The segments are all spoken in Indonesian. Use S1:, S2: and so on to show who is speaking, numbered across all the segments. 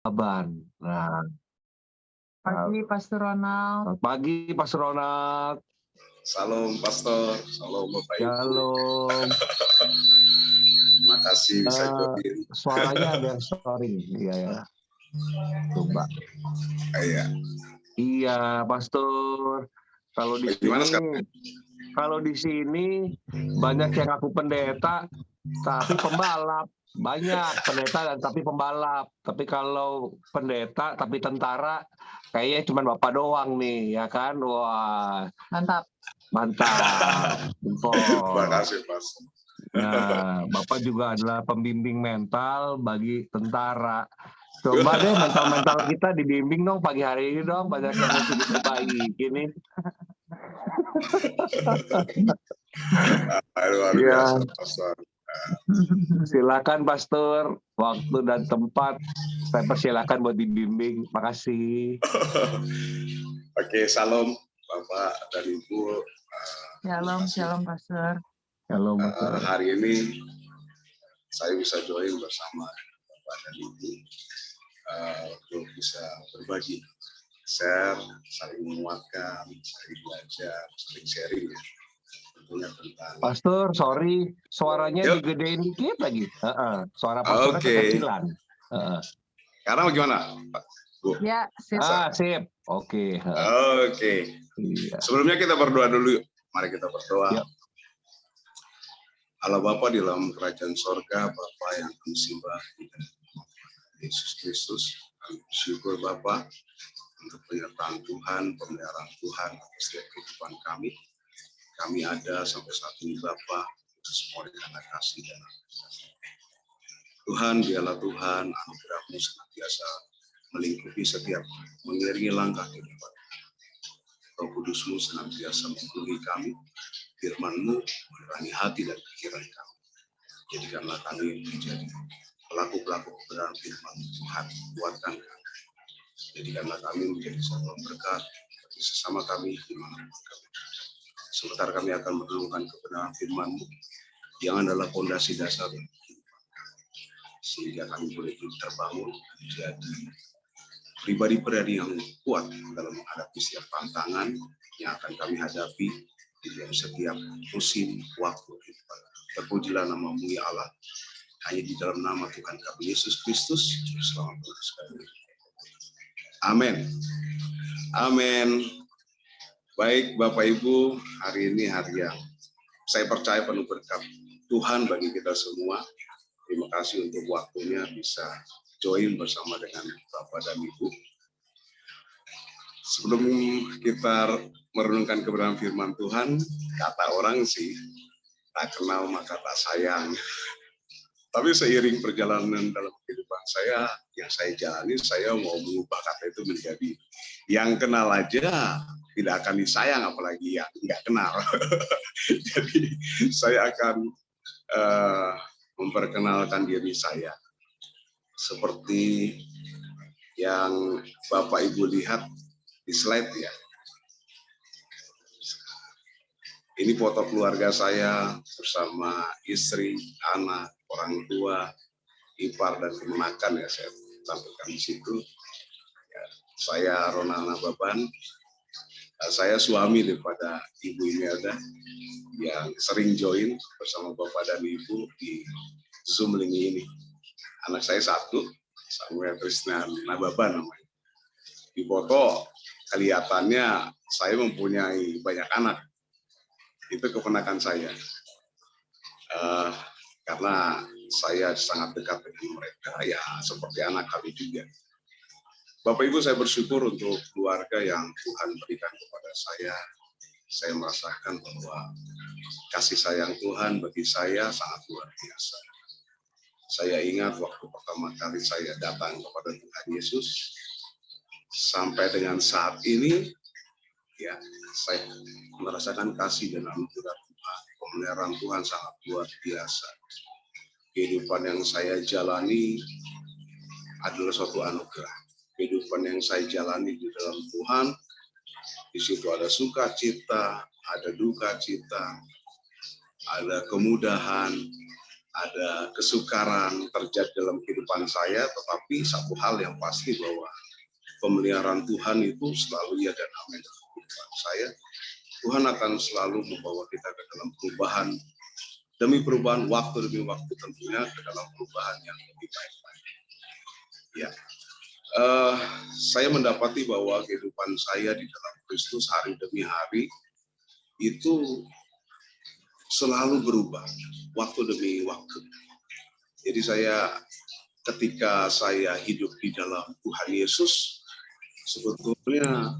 S1: Aban. Nah,
S2: Pagi, Pastor Ronald.
S1: selamat pagi, Pastor Ronald.
S3: Salam, Pastor. Salam, Bapak Ibu.
S1: Shalom.
S3: Terima kasih bisa join.
S1: Suaranya ada storing. Iya ya. Coba.
S3: Iya.
S1: Iya, Pastor. Kalau di
S3: Gimana
S1: sini,
S3: sekarang?
S1: kalau di sini banyak yang aku pendeta, tapi pembalap. Banyak pendeta dan tapi pembalap. Tapi kalau pendeta tapi tentara, kayaknya cuma Bapak doang nih, ya kan? Wah,
S2: Mantap.
S1: mantap.
S3: Terima kasih, Pastor.
S1: Nah, Bapak juga adalah pembimbing mental bagi tentara. Coba deh mental-mental kita dibimbing dong pagi hari ini dong. Banyak yang mesti diperbaiki nih.
S3: Luar biasa, Pastor.
S1: Silakan Pastor, waktu dan tempat saya persilakan buat dibimbing. Makasih.
S3: Oke, salam Bapak dan Ibu.
S2: Shalom, Pastor.
S1: Halo, Pastor.
S3: Hari ini saya bisa join bersama Bapak dan Ibu untuk bisa berbagi, share, saling menguatkan, saling belajar, saling sharing ya. Tentunya tentang
S1: Pastor, sorry, suaranya digedein dikit lagi. Suara pastornya kekecilan.
S3: Sekarang bagaimana, Pak? Bu?
S2: Ya, sip.
S1: Sip. Oke.
S3: Iya. Sebelumnya kita berdoa dulu. Mari kita berdoa.
S1: Yep.
S3: Allah Bapa di dalam kerajaan sorga, Bapa yang kami sembah di dalam Yesus Kristus. Kami bersyukur Bapa untuk penyertaan Tuhan, pemeliharaan Tuhan atas setiap kehidupan kami. Kami ada sampai saat ini Bapa, itu semua karena kasih dan Tuhan, dialah Tuhan, anugerah-Mu senantiasa melingkupi setiap mengiringi langkah kehidupan. Roh Kudus-Mu senantiasa memenuhi kami, firman-Mu menerangi hati dan pikiran kami. Jadikanlah kami menjadi pelaku-pelaku kebenaran firman Tuhan, kuatkan kami. Jadikanlah kami menjadi satu berkat bagi sesama kami dimanapun kami. Sebentar kami akan merenungkan kebenaran firman-Mu yang adalah fondasi dasar kehidupan kami. Sehingga kami boleh terbangun menjadi pribadi-pribadi yang kuat dalam menghadapi setiap tantangan yang akan kami hadapi di dalam setiap musim waktu kehidupan. Terpujilah nama-Mu ya Allah. Hanya di dalam nama Tuhan kami Yesus Kristus, selamat sekali. Amin. Amin. Baik Bapak Ibu, hari ini hari yang saya percaya penuh berkat Tuhan bagi kita semua. Terima kasih untuk waktunya bisa join bersama dengan Bapak dan Ibu. Sebelum kita merenungkan kebenaran firman Tuhan, kata orang sih, tak kenal maka tak sayang. Tapi seiring perjalanan dalam kehidupan saya, yang saya jalani, saya mau mengubah kata itu menjadi yang kenal aja tidak akan disayang, apalagi yang nggak kenal. Jadi saya akan memperkenalkan diri saya. Seperti yang Bapak Ibu lihat di slide ya. Ini foto keluarga saya bersama istri, anak, orang tua, ipar dan kemenakan ya, saya tampilkan di situ. Ya, saya Ronald Nababan, saya suami daripada Ibu Imelda yang sering join bersama Bapak dan Ibu di Zoom link ini. Anak saya satu, Samuel Krishna Nababan namanya. Di foto kelihatannya saya mempunyai banyak anak. Itu keponakan saya. Karena saya sangat dekat dengan mereka, ya seperti anak kami juga. Bapak Ibu, saya bersyukur untuk keluarga yang Tuhan berikan kepada saya. Saya merasakan bahwa kasih sayang Tuhan bagi saya sangat luar biasa. Saya ingat waktu pertama kali saya datang kepada Tuhan Yesus, sampai dengan saat ini, ya saya merasakan kasih dan anugerah Tuhan, pemeliharaan Tuhan sangat luar biasa. Kehidupan yang saya jalani adalah suatu anugerah. Kehidupan yang saya jalani di dalam Tuhan, di situ ada sukacita, ada duka cita, ada kemudahan, ada kesukaran terjadi dalam kehidupan saya, tetapi satu hal yang pasti bahwa pemeliharaan Tuhan itu selalu ya dan amin dalam kehidupan saya. Tuhan akan selalu membawa kita ke dalam perubahan demi perubahan, waktu demi waktu, tentunya ke dalam perubahan yang lebih baik lagi. Ya, saya mendapati bahwa kehidupan saya di dalam Kristus hari demi hari itu selalu berubah, waktu demi waktu. Jadi ketika saya hidup di dalam Tuhan Yesus, sebetulnya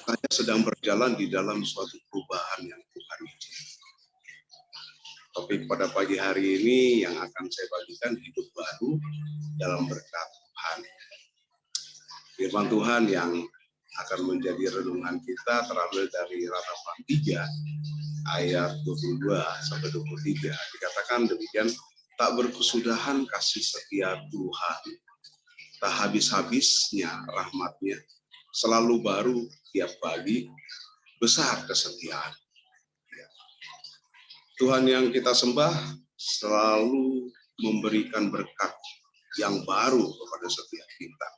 S3: saya sedang berjalan di dalam suatu perubahan yang Tuhan izinkan. Topik pada pagi hari ini yang akan saya bagikan, hidup baru dalam berkat Tuhan. Firman Tuhan yang akan menjadi renungan kita terambil dari Ratapan 3 ayat 22 sampai 23. Dikatakan demikian, tak berkesudahan kasih setia Tuhan, tak habis-habisnya rahmatnya, selalu baru tiap pagi, besar kesetiaan. Tuhan yang kita sembah selalu memberikan berkat yang baru kepada setiap kita.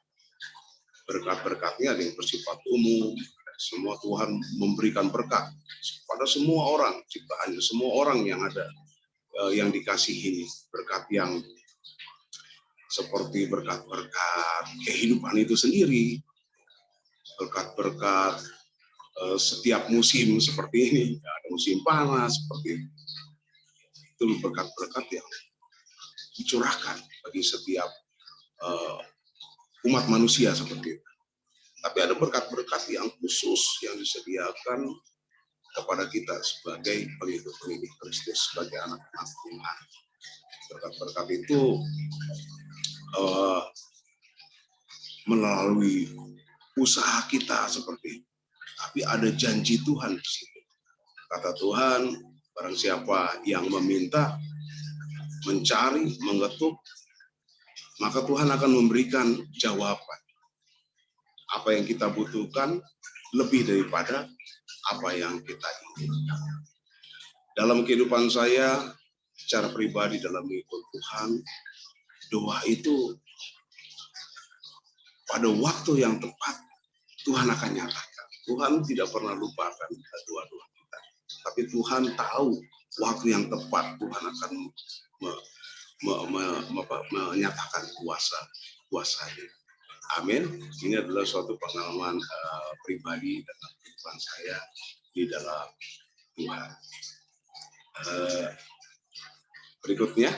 S3: Berkat-berkatnya ada yang bersifat umum, semua Tuhan memberikan berkat kepada semua orang, ciptaannya, semua orang yang ada, yang dikasihi, berkat yang seperti berkat-berkat kehidupan itu sendiri, berkat-berkat setiap musim seperti ini, ada musim panas seperti itu, berkat-berkat yang dicurahkan bagi setiap umat manusia seperti itu. Tapi ada berkat-berkat yang khusus yang disediakan kepada kita sebagai pengikut-pengikut Kristus, sebagai anak-anak Tuhan. Berkat-berkat itu melalui usaha kita seperti itu. Tapi ada janji Tuhan di situ. Kata Tuhan, barang siapa yang meminta, mencari, mengetuk, maka Tuhan akan memberikan jawaban. Apa yang kita butuhkan lebih daripada apa yang kita inginkan. Dalam kehidupan saya, secara pribadi dalam mengikut Tuhan, doa itu pada waktu yang tepat Tuhan akan nyatakan. Tuhan tidak pernah lupakan doa-doa kita. Tapi Tuhan tahu waktu yang tepat Tuhan akan menyatakan kuasa-Nya. Amin. Ini adalah suatu pengalaman pribadi dalam kehidupan saya di dalam Tuhan. Berikutnya,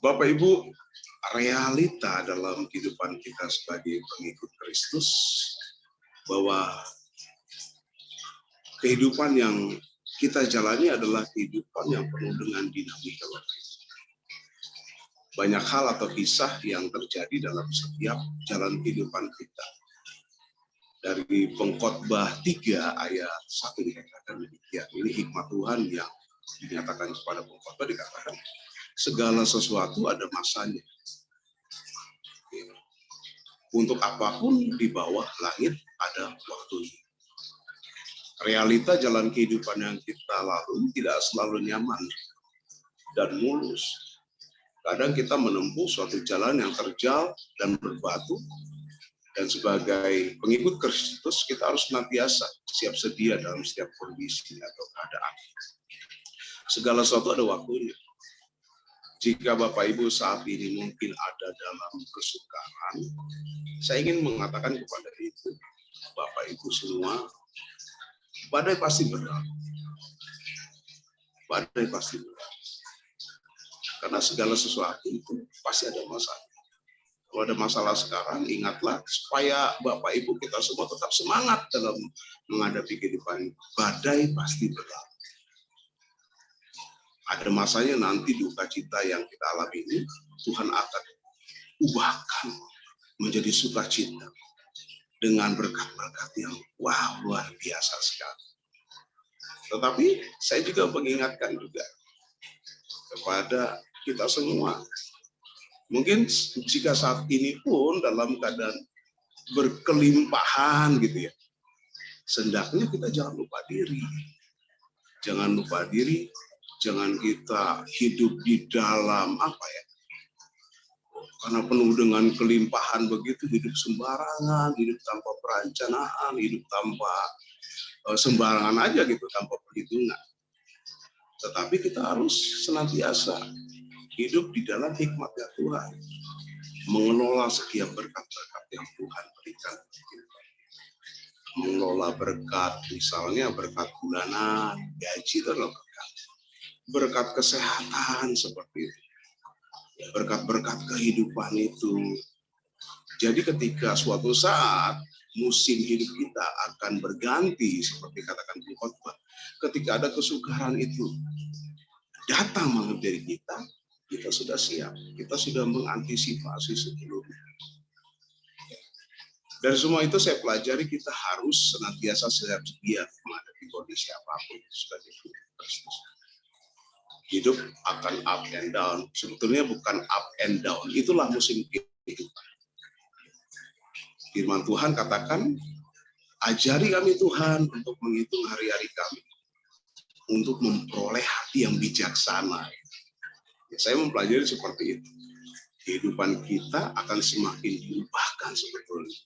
S3: Bapak Ibu, realita dalam kehidupan kita sebagai pengikut Kristus bahwa kehidupan yang kita jalani adalah kehidupan yang penuh dengan dinamika. Banyak hal atau kisah yang terjadi dalam setiap jalan kehidupan kita. Dari Pengkhotbah 3 ayat 1 dikatakan demikian. Ini hikmat Tuhan yang dinyatakan kepada pengkhotbah, dikatakan segala sesuatu ada masanya. Untuk apapun di bawah langit ada waktunya. Realita jalan kehidupan yang kita lalui tidak selalu nyaman dan mulus. Kadang kita menempuh suatu jalan yang terjal dan berbatu, dan sebagai pengikut Kristus kita harus senantiasa siap sedia dalam setiap kondisi atau keadaan. Segala sesuatu ada waktunya. Jika Bapak Ibu saat ini mungkin ada dalam kesukaran, saya ingin mengatakan kepada Ibu, Bapak Ibu semua, badai pasti berlalu. Badai pasti berlalu. Karena segala sesuatu itu pasti ada masalah. Kalau ada masalah sekarang, ingatlah supaya Bapak Ibu kita semua tetap semangat dalam menghadapi kehidupan. Badai pasti berlalu. Ada masanya nanti duka cita yang kita alami ini, Tuhan akan ubahkan menjadi sukacita dengan berkat-berkat yang luar biasa sekali. Tetapi saya juga mengingatkan juga kepada kita semua. Mungkin jika saat ini pun dalam keadaan berkelimpahan gitu ya, hendaknya kita jangan lupa diri. Jangan lupa diri Jangan kita hidup di dalam apa ya? Karena penuh dengan kelimpahan begitu, hidup sembarangan, hidup tanpa perencanaan, hidup tanpa sembarangan aja gitu, tanpa perhitungan. Tetapi kita harus senantiasa hidup di dalam hikmat-Nya Tuhan, mengelola setiap berkat-berkat yang Tuhan berikan. Mengelola berkat, misalnya berkat bulanan, gaji itu adalah berkat. Berkat kesehatan seperti itu. Berkat-berkat kehidupan itu. Jadi ketika suatu saat musim hidup kita akan berganti, seperti katakan di khotbah, ketika ada kesukaran itu datang menghampiri kita, kita sudah siap, kita sudah mengantisipasi sebelumnya. Dari semua itu saya pelajari kita harus senantiasa siap sedia menghadapi kondisi apapun sebagai Kristus. Hidup akan up and down. Sebetulnya bukan up and down, itulah musim kehidupan. Firman Tuhan katakan, ajari kami Tuhan untuk menghitung hari-hari kami, untuk memperoleh hati yang bijaksana. Ya, saya mempelajari seperti itu. Kehidupan kita akan semakin diubahkan sebetulnya.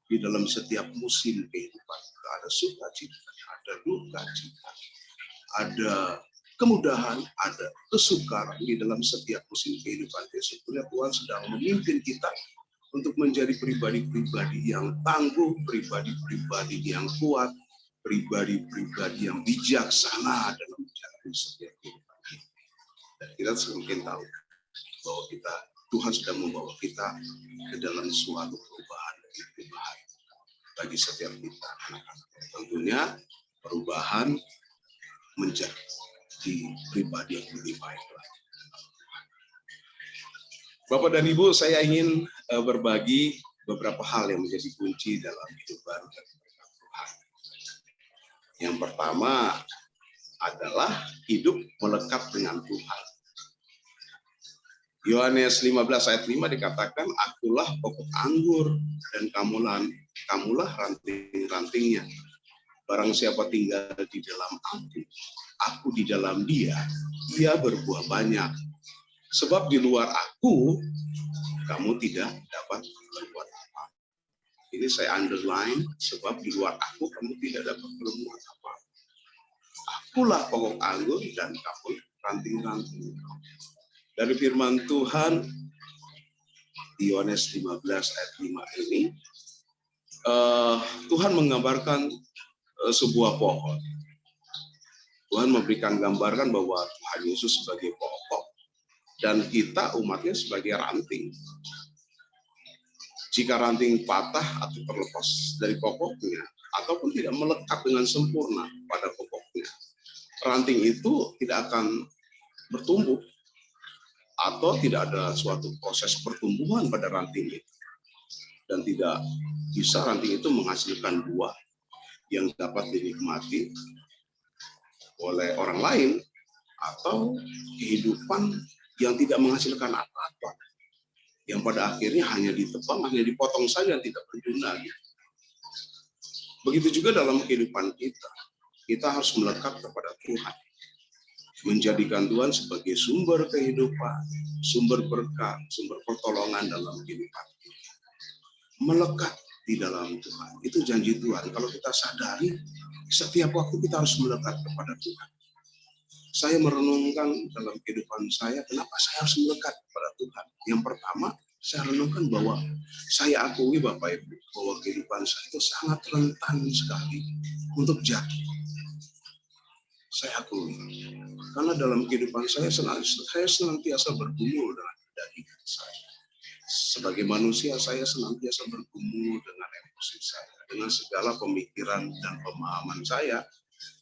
S3: Di dalam setiap musim kehidupan, ada sukacita, ada duka cita, ada kemudahan, ada kesukaran di dalam setiap musim kehidupan. Sebetulnya Tuhan sedang memimpin kita untuk menjadi pribadi-pribadi yang tangguh, pribadi-pribadi yang kuat, pribadi-pribadi yang bijaksana dalam menjalani setiap kehidupan kita. Dan kita semakin tahu bahwa Tuhan sedang membawa kita ke dalam suatu perubahan bagi setiap kita anak-anak. Tentunya perubahan menjadi pribadi yang lebih baik lagi. Bapak dan Ibu, saya ingin berbagi beberapa hal yang menjadi kunci dalam hidup baru dan berkat Tuhan. Yang pertama adalah hidup melekat dengan Tuhan. Yohanes 15 ayat 5 dikatakan, akulah pokok anggur dan kamulah ranting-rantingnya. Barang siapa tinggal di dalam aku di dalam dia, ia berbuah banyak. Sebab di luar aku, kamu tidak dapat berbuat apa. Ini saya underline, sebab di luar aku, kamu tidak dapat berbuat apa. Akulah pokok anggur dan kamu ranting-ranting. Dari firman Tuhan, di Yohanes 15 ayat 5 ini, Tuhan menggambarkan sebuah pohon. Tuhan memberikan gambaran bahwa Tuhan Yesus sebagai pokok, dan kita umatnya sebagai ranting. Jika ranting patah atau terlepas dari pokoknya, ataupun tidak melekat dengan sempurna pada pokoknya, ranting itu tidak akan bertumbuh, atau tidak ada suatu proses pertumbuhan pada ranting itu. Dan tidak bisa ranting itu menghasilkan buah yang dapat dinikmati oleh orang lain, atau kehidupan yang tidak menghasilkan apa-apa, yang pada akhirnya hanya ditebang, hanya dipotong saja, tidak berguna. Begitu juga dalam kehidupan kita harus melekat kepada Tuhan, menjadikan Tuhan sebagai sumber kehidupan, sumber berkat, sumber pertolongan dalam kehidupan kita. Melekat di dalam Tuhan, itu janji Tuhan. Kalau kita sadari, setiap waktu kita harus melekat kepada Tuhan. Saya merenungkan dalam kehidupan saya, kenapa saya harus melekat kepada Tuhan. Yang pertama, saya renungkan bahwa saya akui Bapak Ibu, bahwa kehidupan saya itu sangat rentan sekali untuk jatuh. Saya akui, karena dalam kehidupan saya senantiasa bergumul dengan kedagingan saya. Sebagai manusia, saya senantiasa bergumul dengan emosi saya, dengan segala pemikiran dan pemahaman saya.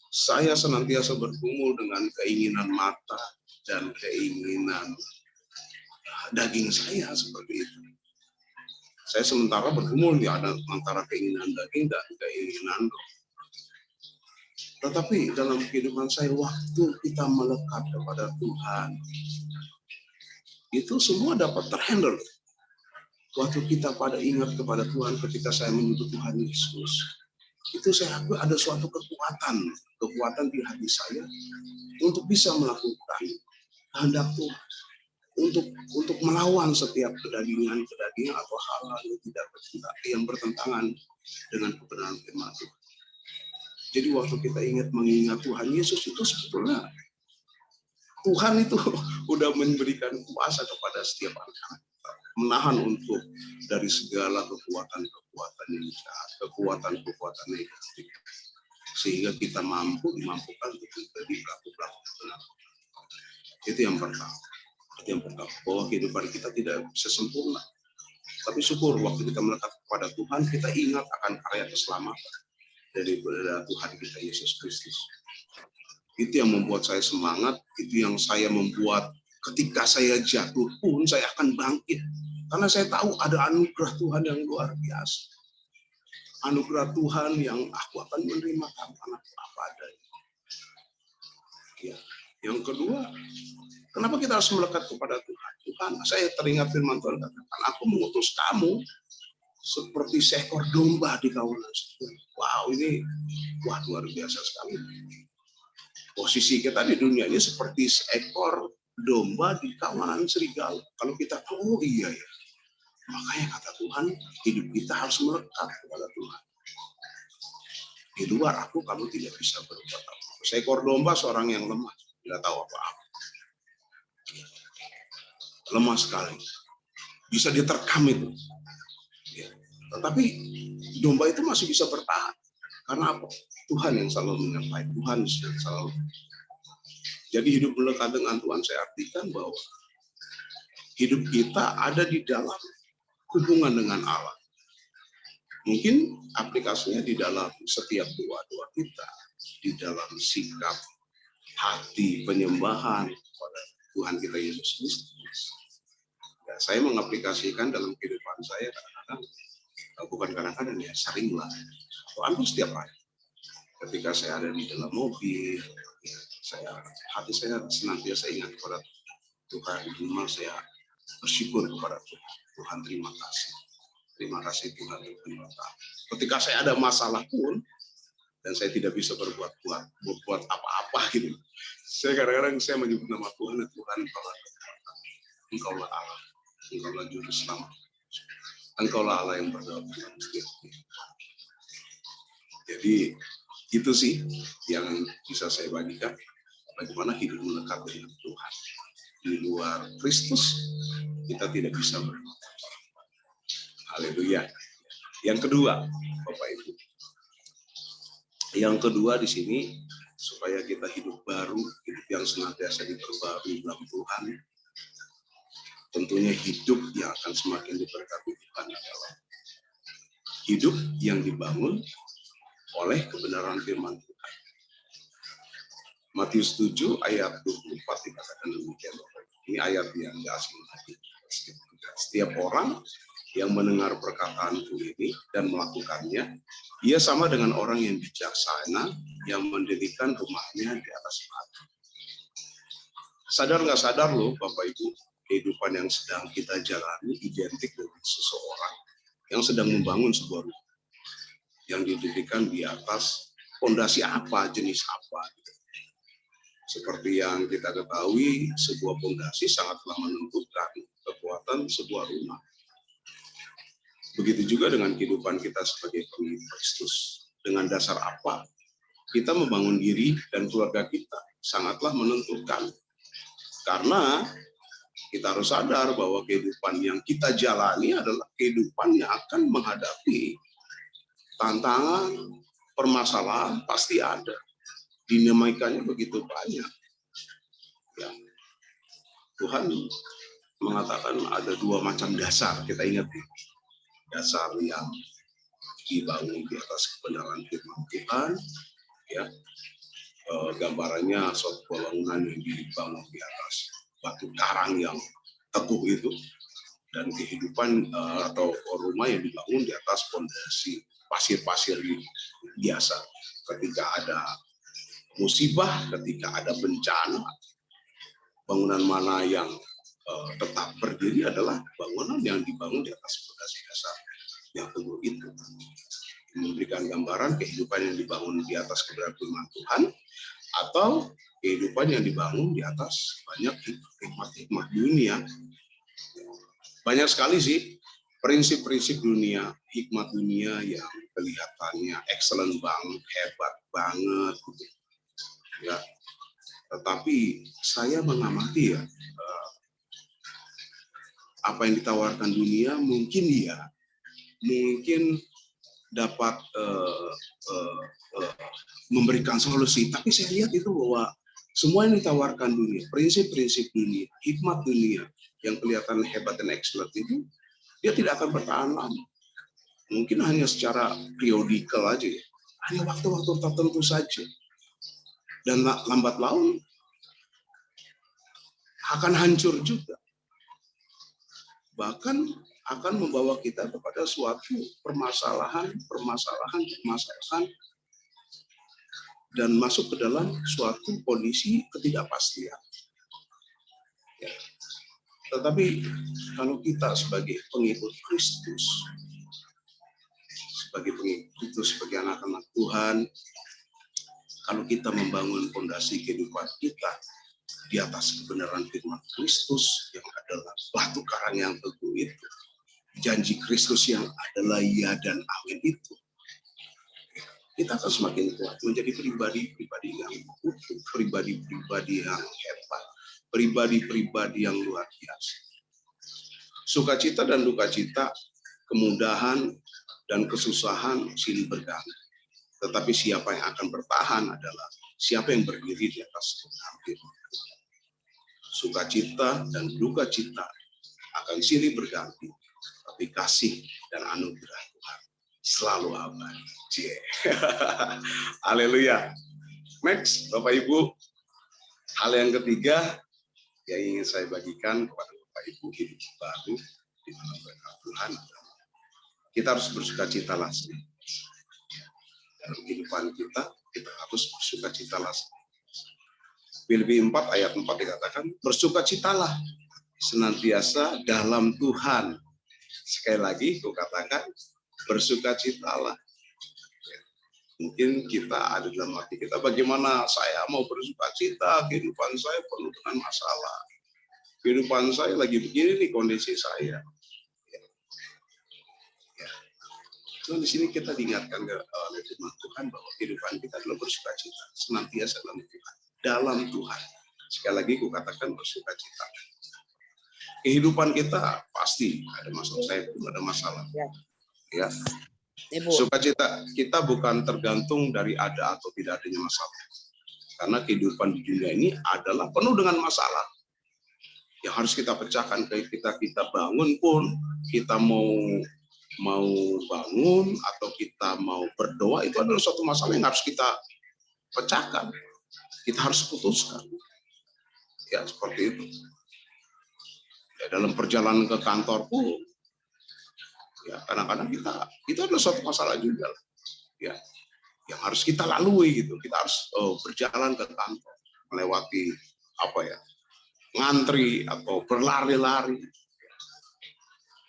S3: Saya senantiasa bergumul dengan keinginan mata dan keinginan daging saya seperti itu. Saya sementara bergumul di antara keinginan daging dan keinginan roh. Tetapi dalam kehidupan saya, waktu kita melekat kepada Tuhan, itu semua dapat terhandle. Waktu kita pada ingat kepada Tuhan ketika saya menyebut Tuhan Yesus, itu saya akui ada suatu kekuatan di hati saya untuk bisa melakukan kehendak Tuhan, untuk melawan setiap kedagingan atau hal-hal yang bertentangan dengan kebenaran firman Tuhan. Jadi waktu kita mengingat Tuhan Yesus itu sebetulnya Tuhan itu udah memberikan kuasa kepada setiap anak-anak, menahan untuk dari segala kekuatan yang jahat, kekuatan negatif, sehingga kita dimampukan untuk menjadi pelaku-pelaku benar. Itu yang pertama. Bahwa kehidupan kita tidak bisa sempurna. Tapi syukur waktu kita melekat kepada Tuhan, kita ingat akan karya keselamatan dari Tuhan kita Yesus Kristus. Itu yang membuat saya semangat, itu yang saya membuat ketika saya jatuh pun saya akan bangkit. Karena saya tahu ada anugerah Tuhan yang luar biasa. Anugerah Tuhan yang aku akan menerima tanpa apa adanya. Ya. Yang kedua, kenapa kita harus melekat kepada Tuhan? Tuhan, saya teringat firman Tuhan katakan, aku mengutus kamu seperti seekor domba di kawanan. Wow, ini luar biasa sekali. Posisi kita di dunia ini seperti seekor domba di kawanan serigala. Kalau kita tahu, iya ya. Makanya kata Tuhan, hidup kita harus melekat kepada Tuhan. Di luar aku, kamu tidak bisa berbuat apa-apa. Seekor domba seorang yang lemah, tidak tahu apa-apa. Lemah sekali. Bisa diterkam itu. Ya. Tetapi domba itu masih bisa bertahan. Karena apa? Tuhan yang selalu menyertai, Tuhan yang selalu. Jadi hidup melekat dengan Tuhan saya artikan bahwa hidup kita ada di dalam hubungan dengan Allah. Mungkin aplikasinya di dalam setiap doa-doa kita, di dalam sikap hati penyembahan kepada Tuhan kita Yesus Kristus. Ya, saya mengaplikasikan dalam kehidupan saya kadang-kadang, bukan kadang-kadang ya, seringlah, atau hampir setiap hari. Ketika saya ada di dalam mobil, ya, hati saya senantiasa ingat kepada Tuhan. Minimal saya bersyukur kepada Tuhan. Tuhan terima kasih. Terima kasih Tuhan. Ketika saya ada masalah pun, dan saya tidak bisa berbuat apa-apa gitu. Saya kadang-kadang saya menyebut nama Tuhan, Tuhan Engkaulah Allah, Engkaulah Juru Selamat, Engkaulah Allah yang berdoa. Jadi itu sih yang bisa saya bagikan, bagaimana hidup melekat dengan Tuhan. Di luar Kristus kita tidak bisa berbuat. Haleluya. Yang kedua, Bapak Ibu. Yang kedua di sini supaya kita hidup baru, hidup yang senantiasa diperbarui dalam Tuhan. Tentunya hidup yang akan semakin diberkati Tuhan adalah hidup yang dibangun oleh kebenaran firman Tuhan. Matius 7 ayat 24 dikatakan demikian. Ini ayat yang tidak asing lagi. Setiap orang yang mendengar perkataanku ini dan melakukannya, ia sama dengan orang yang bijaksana yang mendirikan rumahnya di atas batu. Sadar nggak sadar loh Bapak Ibu, kehidupan yang sedang kita jalani identik dengan seseorang yang sedang membangun sebuah rumah yang didirikan di atas fondasi apa, jenis apa. Seperti yang kita ketahui, sebuah fondasi sangatlah menentukan kekuatan sebuah rumah. Begitu juga dengan kehidupan kita sebagai pengikut Kristus. Dengan dasar apa kita membangun diri dan keluarga kita sangatlah menentukan. Karena kita harus sadar bahwa kehidupan yang kita jalani adalah kehidupan yang akan menghadapi tantangan, permasalahan pasti ada. Dinamikanya begitu banyak. Ya. Tuhan mengatakan ada dua macam dasar. Kita ingat dasar yang dibangun di atas kebenaran firman Tuhan. Ya. Gambarannya suatu bangunan yang dibangun di atas batu karang yang teguh itu. Dan kehidupan atau rumah yang dibangun di atas fondasi pasir-pasir biasa. Ketika ada musibah, ketika ada bencana, bangunan mana yang tetap berdiri adalah bangunan yang dibangun di atas fondasi dasar yang teguh itu. memberikan gambaran kehidupan yang dibangun di atas kebenaran firman Tuhan, atau kehidupan yang dibangun di atas banyak hikmat-hikmat dunia. Banyak sekali sih prinsip-prinsip dunia, hikmat dunia yang kelihatannya excellent banget, hebat banget, ya. Tetapi saya mengamati ya, apa yang ditawarkan dunia mungkin dapat memberikan solusi, tapi saya lihat itu bahwa semua yang ditawarkan dunia, prinsip-prinsip dunia, hikmat dunia yang kelihatan hebat dan excellent itu, dia tidak akan bertahan lama. Mungkin hanya secara periodikal aja, ya. Hanya waktu-waktu tertentu saja. Dan lambat laun akan hancur juga. Bahkan akan membawa kita kepada suatu permasalahan dan masuk ke dalam suatu kondisi ketidakpastian. Ya. Tetapi kalau kita sebagai pengikut Kristus, sebagai anak-anak Tuhan, kalau kita membangun fondasi kehidupan kita di atas kebenaran firman Kristus yang adalah batu karang yang teguh itu, janji Kristus yang adalah ya dan amin itu, kita akan semakin kuat menjadi pribadi-pribadi yang utuh, pribadi-pribadi yang hebat, pribadi-pribadi yang luar biasa. Sukacita dan dukacita, kemudahan dan kesusahan silih berganti. Tetapi siapa yang akan bertahan adalah siapa yang berdiri di atas kebenaran firman. Sukacita dan dukacita akan silih berganti, tapi kasih dan anugerah Tuhan selalu abadi. Haleluya. Next, Bapak Ibu, hal yang ketiga yang ingin saya bagikan kepada Bapak Ibu hidup baru di dalam berkat Tuhan, kita harus bersukacitalah. Dalam kehidupan kita harus bersukacitalah. Filipi 4 ayat 4 dikatakan, bersukacitalah senantiasa dalam Tuhan. Sekali lagi aku katakan, bersukacitalah. Mungkin kita ada dalam hati kita, bagaimana saya mau bersukacita, kehidupan saya penuh dengan masalah. Kehidupan saya lagi begini nih kondisi saya. So, di sini kita diingatkan oleh firman Tuhan bahwa kehidupan kita adalah bersukacita, senantiasa dalam Tuhan. Dalam Tuhan. Sekali lagi aku katakan bersukacita. Kehidupan kita pasti ada masalah, saya pun ada masalah. Ya. Sukacita kita bukan tergantung dari ada atau tidak adanya masalah. Karena kehidupan di dunia ini adalah penuh dengan masalah. Yang harus kita pecahkan, kita bangun pun, kita mau bangun atau kita mau berdoa, itu adalah suatu masalah yang harus kita pecahkan. Kita harus putuskan. Ya, seperti itu. Ya, dalam perjalanan ke kantor pun, ya kadang-kadang itu adalah suatu masalah juga. Ya, yang harus kita lalui gitu. Kita harus berjalan ke kantor, melewati ngantri atau berlari-lari.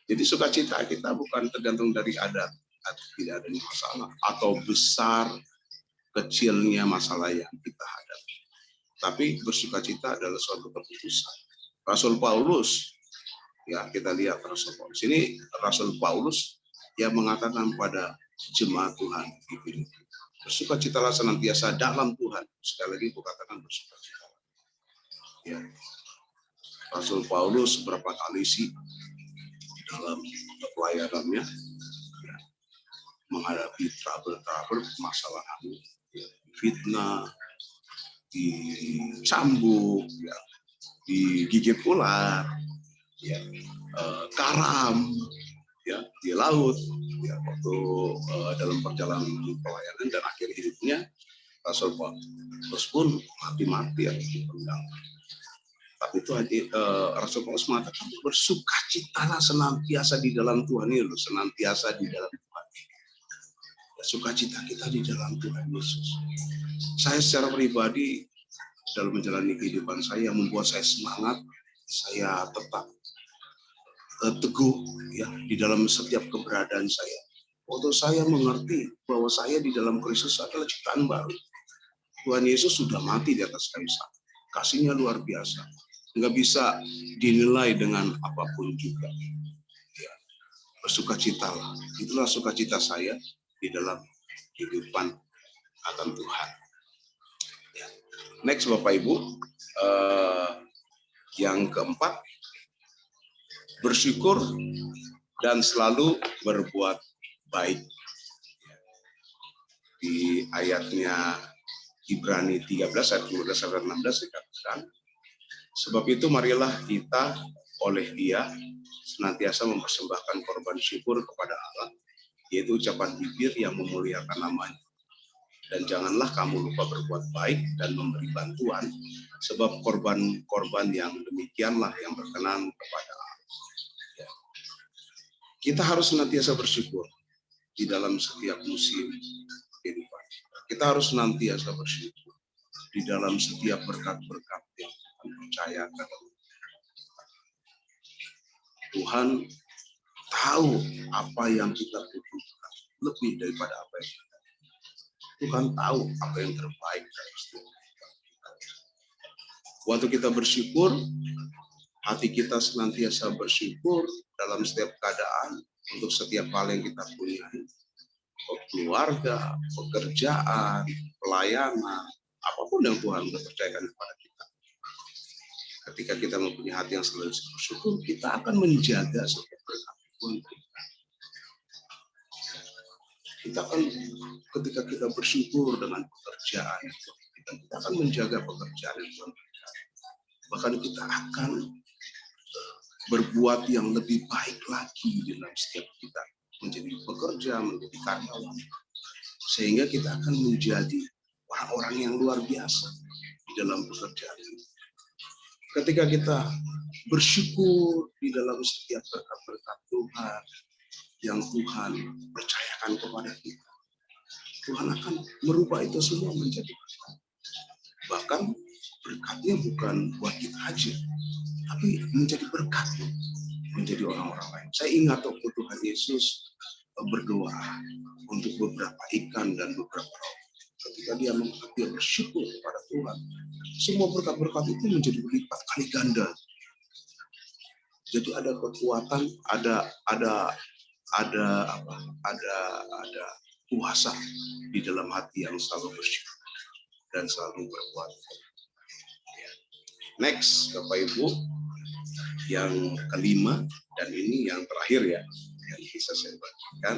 S3: Jadi sukacita kita bukan tergantung dari ada atau tidak adanya masalah atau besar kecilnya masalah yang kita hadapi. Tapi bersukacita adalah suatu keputusan. Rasul Paulus, ya kita lihat Rasul Paulus. Ini Rasul Paulus yang mengatakan pada jemaat Tuhan di Filipi, bersukacitalah senantiasa dalam Tuhan. Sekali lagi aku katakan bersukacita. Ya. Rasul Paulus berapa kali sih dalam pelayanannya ya, menghadapi trouble masalah ya, fitnah, dicambuk, ya, digigit ular, ya, karam, ya, di laut, ya, waktu dalam perjalanan pelayanan dan akhir hidupnya Rasul Paulus pun mati-mati ya, dipenggal. Tapi itu Rasul Paulus mengatakan bersukacitalah senantiasa di dalam Tuhan ini, senantiasa di dalam Tuhan. Sukacita kita di dalam Tuhan Yesus. Saya secara pribadi dalam menjalani kehidupan saya membuat saya semangat, saya tetap teguh ya di dalam setiap keberadaan saya. Waktu saya mengerti bahwa saya di dalam Kristus adalah ciptaan baru. Tuhan Yesus sudah mati di atas kayu salib. Kasihnya luar biasa. Nggak bisa dinilai dengan apapun juga. Ya, bersukacitalah. Itulah sukacita saya di dalam kehidupan akan Tuhan. Ya. Next Bapak Ibu, yang keempat, bersyukur dan selalu berbuat baik. Di ayatnya Ibrani 13 ayat 15-16 dikatakan, sebab itu marilah kita oleh Dia senantiasa mempersembahkan korban syukur kepada Allah, yaitu ucapan bibir yang memuliakan nama-Nya. Dan janganlah kamu lupa berbuat baik dan memberi bantuan, sebab korban-korban yang demikianlah yang berkenan kepada Allah. Kita harus senantiasa bersyukur di dalam setiap musim kehidupan. Kita harus senantiasa bersyukur di dalam setiap berkat-berkat yang Tuhan percayakan. Tuhan tahu apa yang kita butuhkan lebih daripada apa yang kita. Tuhan tahu apa yang terbaik dalam setiap kita. Waktu kita bersyukur, hati kita senantiasa bersyukur dalam setiap keadaan untuk setiap hal yang kita punya. Keluarga, pekerjaan, pelayanan, apapun yang Tuhan percayakan kepada kita. Ketika kita mempunyai hati yang selalu bersyukur, kita akan menjaga setiap berkat Tuhan. Kita akan, ketika kita bersyukur dengan pekerjaan, kita akan menjaga pekerjaan yang Tuhan berikan. Bahkan kita akan berbuat yang lebih baik lagi dalam setiap kita. Menjadi pekerja, menjadi karyawan. Sehingga kita akan menjadi orang-orang yang luar biasa di dalam pekerjaan ini. Ketika kita bersyukur di dalam setiap berkat-berkat Tuhan yang Tuhan percayakan kepada kita, Tuhan akan merubah itu semua menjadi berkat. Bahkan berkatnya bukan buat kita aja, tapi menjadi berkat menjadi orang-orang lain. Saya ingat waktu Tuhan Yesus berdoa untuk beberapa ikan dan beberapa roti. Ketika dia bersyukur kepada Tuhan, semua berkat-berkat itu menjadi berlipat kali ganda. Jadi ada kekuatan, ada kuasa di dalam hati yang selalu bersyukur dan selalu berbuat. Next, Bapak Ibu, yang kelima dan ini yang terakhir ya yang bisa saya bagikan,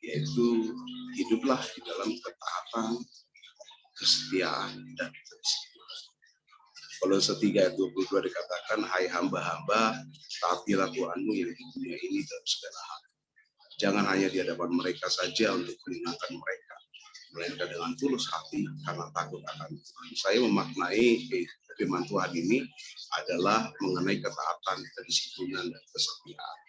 S3: yaitu hiduplah di dalam ketaatan, kesetiaan dan kedisiplinan. Kolose 3 ayat 22 dikatakan, hai hamba-hamba, taatilah Tuhanmu yang di dunia ini dalam segala hal. Jangan hanya di hadapan mereka saja untuk menyenangkan mereka, melainkan dengan tulus hati karena takut akan Tuhan. Saya memaknai firman Tuhan ini adalah mengenai ketaatan, kedisiplinan, dan kesetiaan.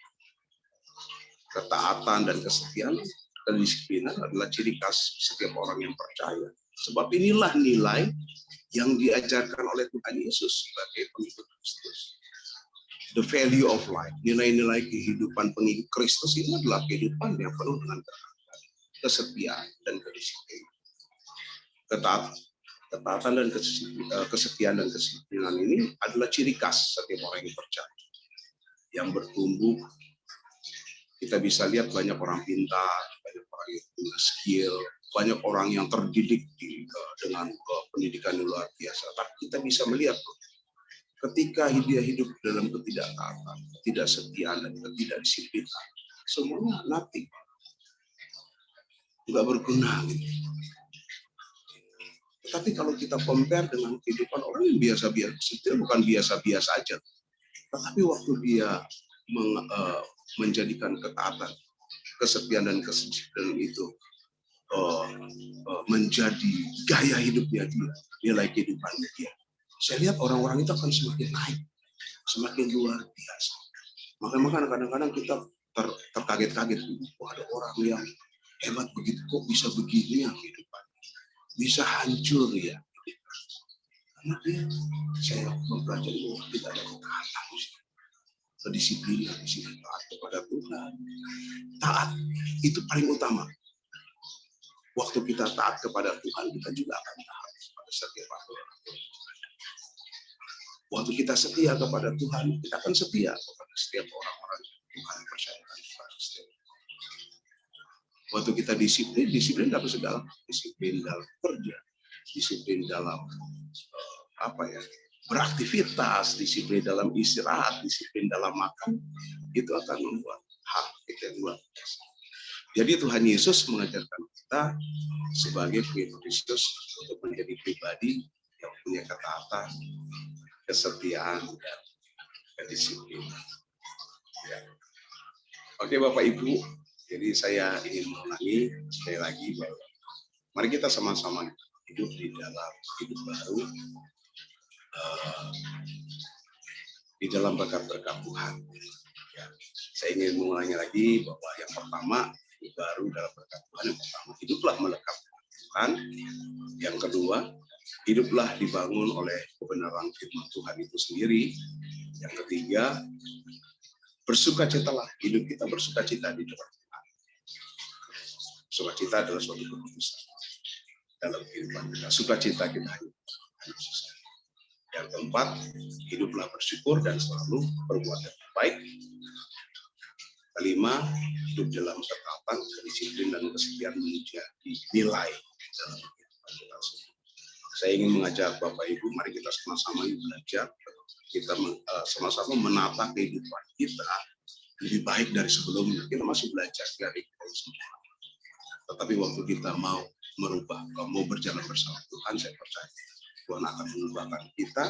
S3: Ketaatan dan kesetiaan, kedisiplinan adalah ciri khas setiap orang yang percaya. Sebab inilah nilai yang diajarkan oleh Tuhan Yesus sebagai pengikut Kristus. The value of life, nilai-nilai kehidupan pengikut Kristus ini adalah kehidupan yang penuh dengan ketaatan, kesetiaan, dan kedisiplinan. Ketaatan dan kesetiaan dan kedisiplinan ini adalah ciri khas setiap orang yang percaya, yang bertumbuh. Kita bisa lihat banyak orang pintar, banyak orang yang punya skill, banyak orang yang terdidik dengan pendidikan yang luar biasa. Tapi kita bisa melihat ketika dia hidup dalam ketidaktaatan, ketidaksetiaan, dan ketidakdisiplinan, semuanya nothing, nggak berguna. Gitu. Tapi kalau kita compare dengan kehidupan orang yang biasa-biasa, sebetulnya bukan biasa-biasa aja, tetapi waktu dia menjadikan ketaatan, kesetiaan dan kedisiplinan itu menjadi gaya hidupnya dia, nilai kehidupannya dia. Saya lihat orang-orang itu akan semakin naik, semakin luar biasa. Makanya kadang-kadang kita terkaget-kaget, wah ada orang yang hebat begitu, kok bisa begini ya kehidupannya, bisa hancur ya. Karena dia, saya mempelajari bahwa tidak ada ketaatan, kedisiplinan di sini, taat kepada Tuhan, taat Itu paling utama. Waktu kita taat kepada Tuhan, kita juga akan taat pada setiap aturan. Waktu kita setia kepada Tuhan, kita akan setia kepada setiap orang-orang yang Tuhan percayakan kepada setiap. Waktu kita disiplin dalam segala, disiplin dalam kerja, disiplin dalam beraktivitas, disiplin dalam istirahat, disiplin dalam makan, itu akan membuat hal kita yang luar biasa. Jadi Tuhan Yesus mengajarkan kita sebagai pengikut Kristus untuk menjadi pribadi yang punya ketaatan, kesetiaan, dan kedisiplinan. Ya. Oke Bapak Ibu, jadi saya ingin mengulangi sekali lagi bahwa mari kita sama-sama hidup di dalam hidup baru, di dalam berkat-berkat Tuhan. Ya. Saya ingin mengulangi lagi bahwa yang pertama, hidup baru dalam berkat Tuhan. Yang pertama, hiduplah melekat Tuhan. Yang kedua, hiduplah dibangun oleh kebenaran firman Tuhan itu sendiri. Yang ketiga, bersukacitalah, hidup kita bersukacita di dalam Tuhan. Sukacita adalah suatu keputusan dalam kehidupan kita. Sukacita kita harus. Yang keempat, hiduplah bersyukur dan selalu berbuat yang baik. Kelima, hidup dalam ketaatan, kedisiplinan, dan kesetiaan menjadi nilai dalam kehidupan kita. Saya ingin mengajak Bapak Ibu, mari kita sama-sama belajar, kita sama-sama menata kehidupan kita lebih baik dari sebelumnya. Kita masih belajar dari semua. Tetapi waktu kita mau merubah, mau berjalan bersama Tuhan, saya percaya Tuhan akan mengubahkan kita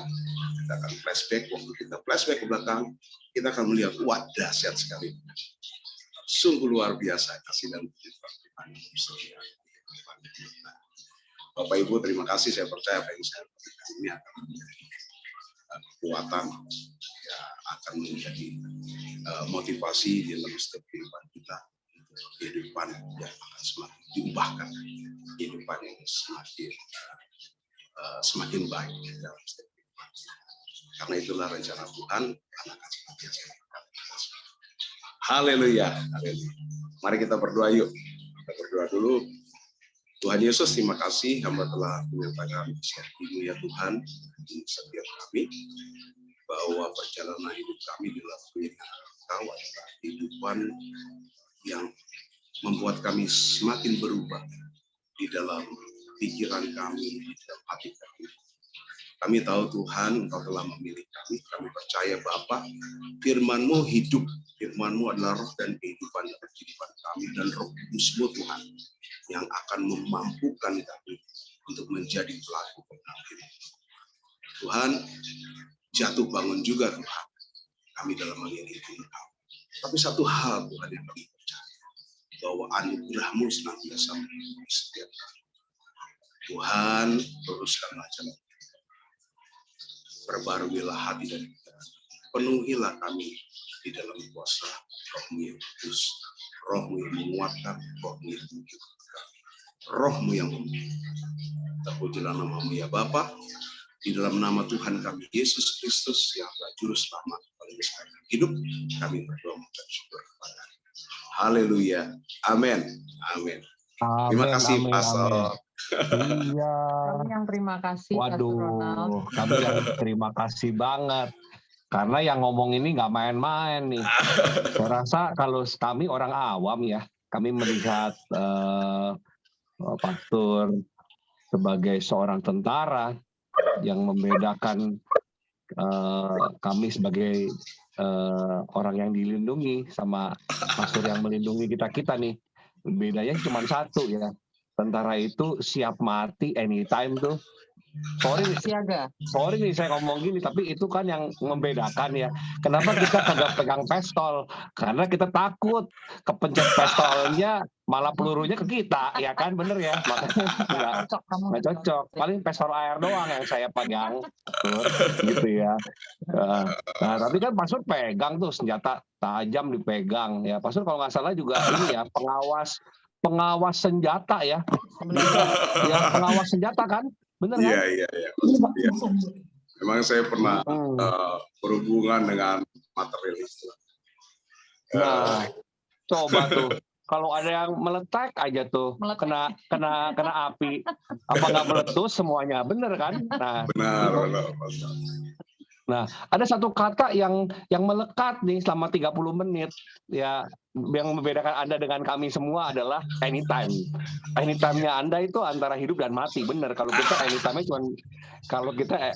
S3: akan flashback. Waktu kita flashback ke belakang, kita akan melihat, wah dahsyat sekali. Sungguh luar biasa kasih dan Tuhan. Bapak Ibu, terima kasih. Saya percaya apa yang saya lakukan ini akan menjadi kekuatan, ya, akan menjadi motivasi di dalam setiap kehidupan kita. Kehidupan yang akan semakin diubahkan, kehidupan yang semakin baik dalam setiap kehidupan. Karena itulah rencana Tuhan, akan senantiasa. Haleluya. Mari kita berdoa yuk. Kita berdoa dulu. Tuhan Yesus, terima kasih hamba telah menyatakan inisiatif-Mu ya Tuhan di setiap kami, bahwa perjalanan hidup kami dilalui Engkau adalah kehidupan yang membuat kami semakin berubah di dalam pikiran kami, di dalam hati kami. Kami tahu Tuhan, Engkau telah memilih kami. Kami percaya Bapa, firman-Mu hidup. Firman-Mu adalah roh dan kehidupan dalam kehidupan kami, dan Roh Kudus-Mu Tuhan yang akan memampukan kami untuk menjadi pelaku kebenaran hidup. Tuhan, jatuh bangun juga Tuhan kami dalam mengiringi Engkau. Tapi satu hal Tuhan yang kami percaya, bahwa anugerah-Mu senantiasa memenuhi setiap kami. Tuhan, luruskanlah jalan kita. Perbaruilah hati dan kita. Penuhilah kami di dalam kuasa Roh-Mu yang kudus, Roh-Mu yang menguatkan, Roh-Mu yang menghidupkan, Roh-Mu yang membimbing. Terpujilah nama-Mu ya Bapa, di dalam nama Tuhan kami Yesus Kristus yang adalah Juru Selamat paling sekarang hidup, kami berdoa mengucap syukur kepada. Haleluya, amin, amin. Terima kasih Pastor.
S1: Iya.
S2: Kami yang terima kasih, Pastor Ronald.
S1: Waduh, kami yang terima kasih banget. Karena yang ngomong ini nggak main-main nih. Saya rasa kalau kami orang awam ya, kami melihat Pastor sebagai seorang tentara yang membedakan kami sebagai orang yang dilindungi sama Pastor yang melindungi kita nih. Bedanya cuma satu ya. Tentara itu siap mati anytime tuh. Sorry nih saya ngomong gini, tapi itu kan yang membedakan ya. Kenapa kita kagak pegang pistol? Karena kita takut kepencet pistolnya malah pelurunya ke kita, ya kan, bener ya? Makanya nggak cocok. Paling pistol air doang yang saya pegang, gitu ya. Nah, tapi kan Pastor pegang tuh senjata tajam dipegang ya. Pastor kalau nggak salah juga ini ya pengawas senjata ya. Ya pengawas senjata kan? Benar kan?
S3: Iya. Memang saya pernah berhubungan dengan material itu.
S1: Nah, coba tuh kalau ada yang meletek aja tuh,
S2: Meletek.
S1: kena api, apa nggak meletus semuanya, bener kan? Nah,
S3: Benar, benar, Pastor.
S1: Nah, ada satu kata yang melekat nih selama 30 menit. Ya, yang membedakan Anda dengan kami semua adalah anytime. Anytime-nya Anda itu antara hidup dan mati, bener. Kalau kita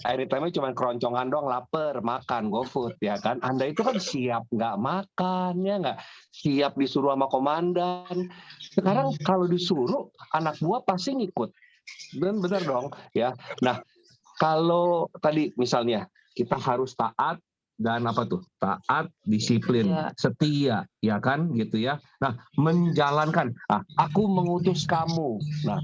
S1: anytime-nya cuma keroncongan doang, lapar, makan, GoFood, ya kan? Anda itu kan siap nggak makan, ya nggak? Siap disuruh sama komandan. Sekarang kalau disuruh, anak buah pasti ngikut. Dan bener dong, ya. Nah, kalau tadi misalnya kita harus taat dan apa tuh? Taat, disiplin,
S2: Ya.
S1: setia, ya kan gitu ya. Nah, menjalankan. Aku mengutus kamu. Nah,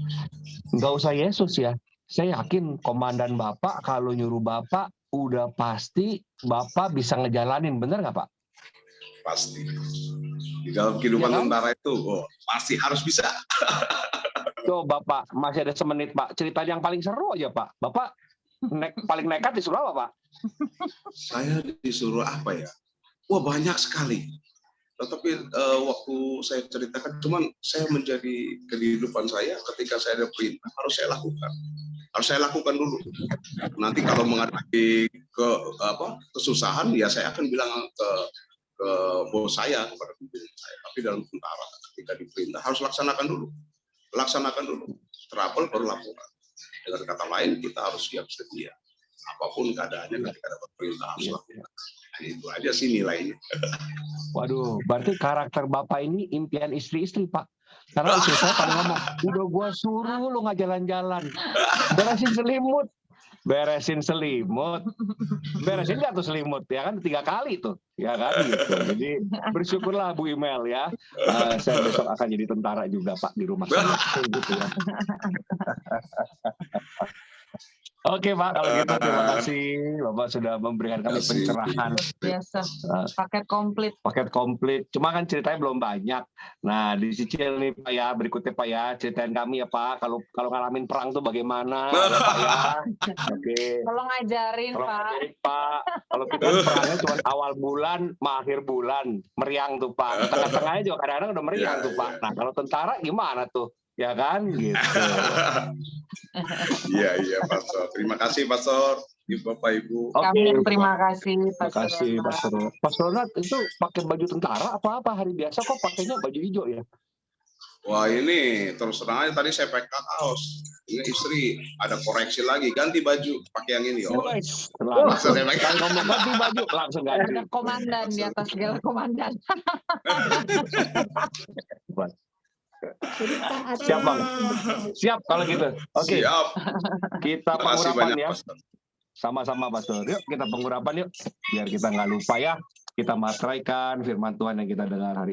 S1: nggak usah Yesus ya. Saya yakin komandan Bapak kalau nyuruh Bapak udah pasti Bapak bisa ngejalanin, bener nggak Pak?
S3: Pasti. Di dalam kehidupan
S1: Ya kan?
S3: tentara itu, pasti harus bisa.
S1: Tuh Bapak, masih ada semenit Pak. Cerita yang paling seru aja Pak. Bapak paling nekat disuruh apa Pak?
S3: Saya disuruh apa ya? Wah, banyak sekali. Tetapi waktu saya ceritakan, cuman saya menjadi kehidupan saya ketika saya ada perintah harus saya lakukan. Harus saya lakukan dulu. Nanti kalau menghadapi kesusahan, ya saya akan bilang ke bos saya, kepada pimpinan saya. Tapi dalam tentara, ketika diperintah harus laksanakan dulu. Laksanakan dulu. Trouble baru lakukan. Dengan kata lain, kita harus siap sedia. Apapun keadaannya ketika dapat perintah harus lakukan. Nah, itu aja sih nilainya.
S1: Waduh, berarti karakter Bapak ini impian istri-istri, Pak. Karena istri saya pada ngomong, udah gua suruh lu nggak jalan-jalan. Beresin selimut. Beresin nggak tuh selimut, ya kan 3 kali tuh, ya kan gitu. Jadi bersyukurlah Bu Imel ya. Saya besok akan jadi tentara juga Pak di rumah saya. Gitu ya. Oke Pak, kalau gitu terima kasih Bapak sudah memberikan kami pencerahan.
S2: Biasa, paket komplit.
S1: Cuma kan ceritanya belum banyak. Nah, dicicil nih Pak ya, berikutnya Pak ya, ceritain kami ya Pak, kalau ngalamin perang tuh bagaimana ya Pak ya. Oke.
S2: Tolong ngajarin Pak.
S1: Kalau kita perangnya cuma awal bulan, akhir bulan, meriang tuh Pak. Tengah-tengahnya juga kadang-kadang udah meriang tuh Pak. Nah, kalau tentara gimana tuh? Ya kan gitu.
S3: Iya Pastor. Terima kasih Pastor, Bapak Ibu.
S2: Kami terima kasih
S1: Pastor Ronald itu pakai baju tentara apa hari biasa kok pakainya baju hijau ya?
S3: Wah, ini terus terang aja tadi saya pakai kaos. Ini istri ada koreksi lagi, ganti baju pakai yang ini.
S1: Langsung ngomong ganti baju langsung ganti.
S2: Ada komandan di atas segala komandan.
S1: Siap Bang. Siap kalau gitu. Oke.
S3: Siap.
S1: Kita pengurapan ya.
S3: Pastor.
S1: Sama-sama Pastor. Yuk kita pengurapan yuk. Biar kita nggak lupa ya. Kita matraikan firman Tuhan yang kita dengar hari ini.